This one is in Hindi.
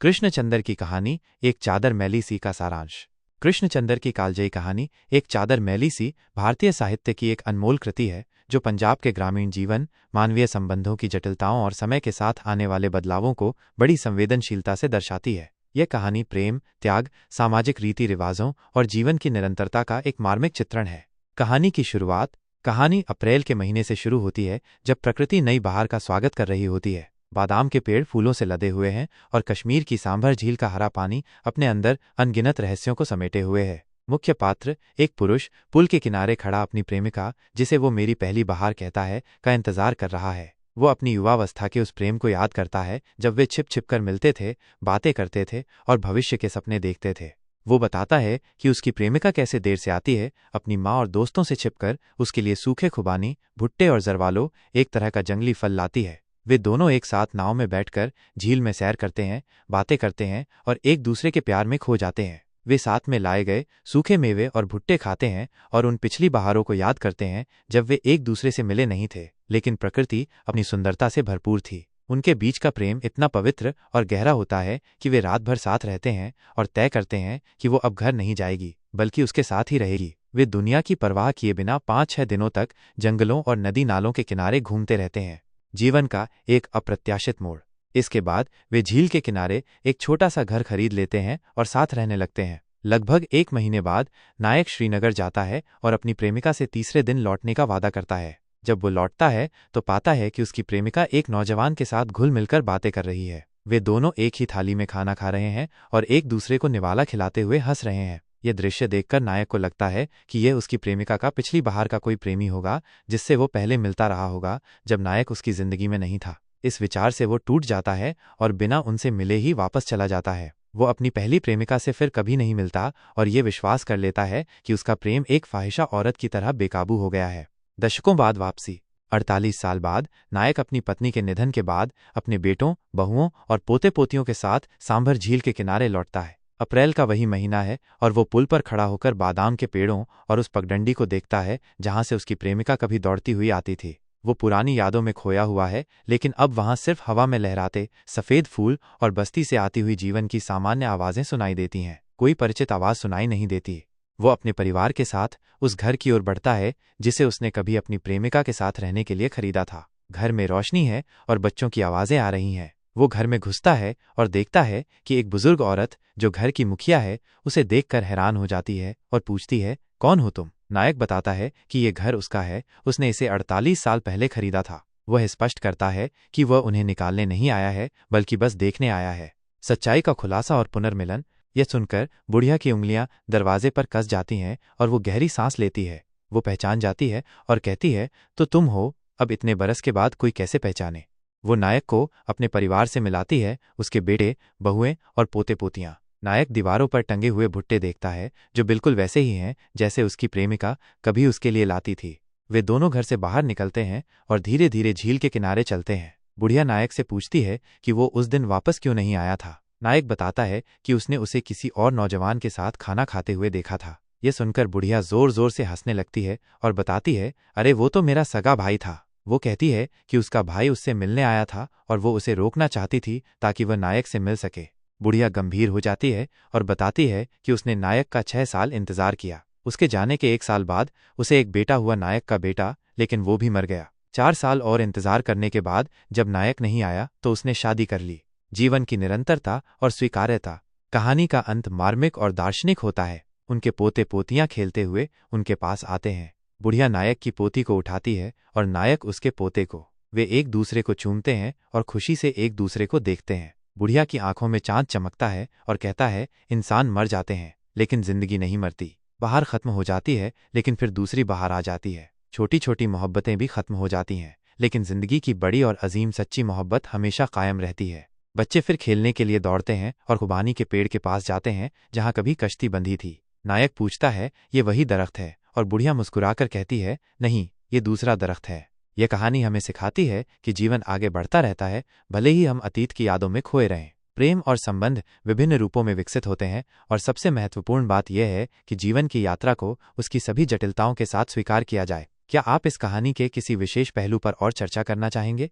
कृष्णचंद्र की कहानी एक चादर मैली सी का सारांश। कृष्णचंद्र की कालजयी कहानी एक चादर मैली सी भारतीय साहित्य की एक अनमोल कृति है जो पंजाब के ग्रामीण जीवन, मानवीय संबंधों की जटिलताओं और समय के साथ आने वाले बदलावों को बड़ी संवेदनशीलता से दर्शाती है। यह कहानी प्रेम, त्याग, सामाजिक रीति रिवाजों और जीवन की निरंतरता का एक मार्मिक चित्रण है। कहानी की शुरुआत कहानी अप्रैल के महीने से शुरू होती है, जब प्रकृति नई बहार का स्वागत कर रही होती है। बादाम के पेड़ फूलों से लदे हुए हैं और कश्मीर की सांभर झील का हरा पानी अपने अंदर अनगिनत रहस्यों को समेटे हुए है। मुख्य पात्र एक पुरुष पुल के किनारे खड़ा अपनी प्रेमिका, जिसे वो मेरी पहली बहार कहता है, का इंतजार कर रहा है। वो अपनी युवावस्था के उस प्रेम को याद करता है जब वे छिप छिप कर मिलते थे, बातें करते थे और भविष्य के सपने देखते थे। वो बताता है कि उसकी प्रेमिका कैसे देर से आती है, अपनी माँ और दोस्तों से छिपकर उसके लिए सूखे खुबानी, भुट्टे और जरवालो, एक तरह का जंगली फल लाती है। वे दोनों एक साथ नाव में बैठकर झील में सैर करते हैं, बातें करते हैं और एक दूसरे के प्यार में खो जाते हैं। वे साथ में लाए गए सूखे मेवे और भुट्टे खाते हैं और उन पिछली बहारों को याद करते हैं जब वे एक दूसरे से मिले नहीं थे, लेकिन प्रकृति अपनी सुंदरता से भरपूर थी। उनके बीच का प्रेम इतना पवित्र और गहरा होता है कि वे रात भर साथ रहते हैं और तय करते हैं कि वो अब घर नहीं जाएगी, बल्कि उसके साथ ही रहेगी। वे दुनिया की परवाह किए बिना 5-6 दिनों तक जंगलों और नदी नालों के किनारे घूमते रहते हैं। जीवन का एक अप्रत्याशित मोड़। इसके बाद वे झील के किनारे एक छोटा सा घर खरीद लेते हैं और साथ रहने लगते हैं। लगभग 1 महीने बाद नायक श्रीनगर जाता है और अपनी प्रेमिका से तीसरे दिन लौटने का वादा करता है। जब वो लौटता है तो पाता है कि उसकी प्रेमिका एक नौजवान के साथ घुल मिलकर बातें कर रही है। वे दोनों एक ही थाली में खाना खा रहे हैं और एक दूसरे को निवाला खिलाते हुए हंस रहे हैं। यह दृश्य देखकर नायक को लगता है कि यह उसकी प्रेमिका का पिछली बहार का कोई प्रेमी होगा, जिससे वो पहले मिलता रहा होगा जब नायक उसकी जिंदगी में नहीं था। इस विचार से वो टूट जाता है और बिना उनसे मिले ही वापस चला जाता है। वो अपनी पहली प्रेमिका से फिर कभी नहीं मिलता और ये विश्वास कर लेता है कि उसका प्रेम एक फाहिशा औरत की तरह बेकाबू हो गया है। दशकों बाद वापसी। 48 साल बाद नायक अपनी पत्नी के निधन के बाद अपने बेटों, बहुओं और पोते पोतियों के साथ सांभर झील के किनारे लौटता है। अप्रैल का वही महीना है और वो पुल पर खड़ा होकर बादाम के पेड़ों और उस पगडंडी को देखता है जहां से उसकी प्रेमिका कभी दौड़ती हुई आती थी। वो पुरानी यादों में खोया हुआ है, लेकिन अब वहां सिर्फ हवा में लहराते सफेद फूल और बस्ती से आती हुई जीवन की सामान्य आवाजें सुनाई देती हैं। कोई परिचित आवाज सुनाई नहीं देती। वो अपने परिवार के साथ उस घर की ओर बढ़ता है जिसे उसने कभी अपनी प्रेमिका के साथ रहने के लिए खरीदा था। घर में रोशनी है और बच्चों की आवाजें आ रही हैं। वो घर में घुसता है और देखता है कि एक बुजुर्ग औरत जो घर की मुखिया है उसे देखकर हैरान हो जाती है और पूछती है, कौन हो तुम? नायक बताता है कि ये घर उसका है, उसने इसे 48 साल पहले खरीदा था। वह स्पष्ट करता है कि वह उन्हें निकालने नहीं आया है, बल्कि बस देखने आया है। सच्चाई का खुलासा और पुनर्मिलन। यह सुनकर बुढ़िया की उंगलियां दरवाजे पर कस जाती हैं और वो गहरी सांस लेती है। वो पहचान जाती है और कहती है, तो तुम हो? अब इतने बरस के बाद कोई कैसे पहचाने? वो नायक को अपने परिवार से मिलाती है, उसके बेटे, बहुएं और पोते पोतियां। नायक दीवारों पर टंगे हुए भुट्टे देखता है जो बिल्कुल वैसे ही हैं जैसे उसकी प्रेमिका कभी उसके लिए लाती थी। वे दोनों घर से बाहर निकलते हैं और धीरे धीरे झील के किनारे चलते हैं। बुढ़िया नायक से पूछती है कि वो उस दिन वापस क्यों नहीं आया था। नायक बताता है कि उसने उसे किसी और नौजवान के साथ खाना खाते हुए देखा था। ये सुनकर बुढ़िया जोर जोर से हंसने लगती है और बताती है, अरे वो तो मेरा सगा भाई था। वो कहती है कि उसका भाई उससे मिलने आया था और वो उसे रोकना चाहती थी ताकि वह नायक से मिल सके। बुढ़िया गंभीर हो जाती है और बताती है कि उसने नायक का 6 साल इंतजार किया। उसके जाने के 1 साल बाद उसे एक बेटा हुआ, नायक का बेटा, लेकिन वो भी मर गया। 4 साल और इंतजार करने के बाद जब नायक नहीं आया तो उसने शादी कर ली। जीवन की निरंतरता और स्वीकार्यता। कहानी का अंत मार्मिक और दार्शनिक होता है। उनके पोते पोतियां खेलते हुए उनके पास आते हैं। बुढ़िया नायक की पोती को उठाती है और नायक उसके पोते को। वे एक दूसरे को चूमते हैं और खुशी से एक दूसरे को देखते हैं। बुढ़िया की आंखों में चांद चमकता है और कहता है, इंसान मर जाते हैं लेकिन जिंदगी नहीं मरती। बहार खत्म हो जाती है लेकिन फिर दूसरी बहार आ जाती है। छोटी छोटी मोहब्बतें भी खत्म हो जाती हैं, लेकिन जिंदगी की बड़ी और अजीम सच्ची मोहब्बत हमेशा कायम रहती है। बच्चे फिर खेलने के लिए दौड़ते हैं और खुबानी के पेड़ के पास जाते हैं जहां कभी कश्ती बंधी थी। नायक पूछता है, ये वही दरख्त है? और बुढ़िया मुस्कुराकर कहती है, नहीं, ये दूसरा दरख्त है। यह कहानी हमें सिखाती है कि जीवन आगे बढ़ता रहता है, भले ही हम अतीत की यादों में खोए रहें। प्रेम और संबंध विभिन्न रूपों में विकसित होते हैं और सबसे महत्वपूर्ण बात यह है कि जीवन की यात्रा को उसकी सभी जटिलताओं के साथ स्वीकार किया जाए। क्या आप इस कहानी के किसी विशेष पहलू पर और चर्चा करना चाहेंगे?